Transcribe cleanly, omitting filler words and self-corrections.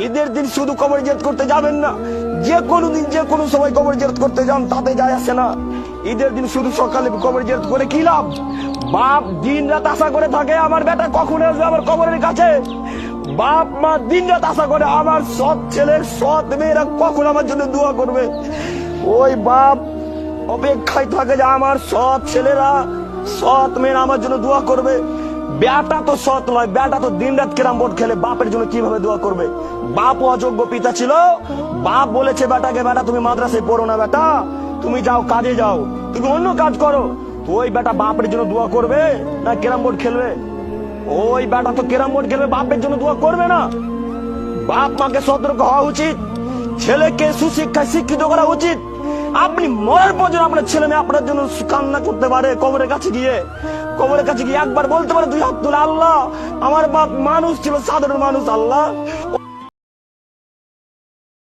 ঈদের দিন শুধু কবর জিয়ারত করতে যাবেন না, যে কোনো দিন যে কোনো সময় কবর জিয়ারত করতে যান, তাতে যায় আসে না। ঈদের দিন শুধু সকালে কবর জিয়ারত করে কি লাভ? বাপ দিন রাত আশা করে থাকে আমার বেটা কখন আসবে আমার কবরের কাছে। বাপ মা দিন রাত আশা করে আমার সৎ ছেলের সৎ মেয়েরা কখন আমার জন্য দোয়া করবে। ওই বাপ অপেক্ষায় থাকে যে আমার সৎ ছেলেরা সৎ মেয়েরা আমার জন্য দোয়া করবে। বেটা তো সৎ নয়, বেটা তো দিন রাত ক্যারাম বোর্ড খেলে, বাপের জন্য কিভাবে দোয়া করবে? বাপ অযোগ্য পিতা ছিল। বাপ বলেছে বেটাকে, বেটা তুমি মাদ্রাসায় পড়ো না, বেটা তুমি যাও কাজে যাও, তুমি অন্য কাজ করো। তো ওই বেটা বাপের জন্য দোয়া করবে না ক্যারাম বোর্ড খেলবে? ওই বেটা তো ক্যারাম বোর্ড খেলবে, বাপের জন্য দোয়া করবে না। বাপ মাকে সতর্ক হওয়া উচিত, ছেলেকে সুশিক্ষায় শিক্ষিত করা উচিত। আপনি মরার পর যেন আপনার ছেলে মেয়ে আপনার জন্য কান্না করতে পারে, কবরের কাছে গিয়ে একবার বলতে পারে দুই হাত তুলে, আল্লাহ আমার বাপ মানুষ ছিল, সাধারণ মানুষ, আল্লাহ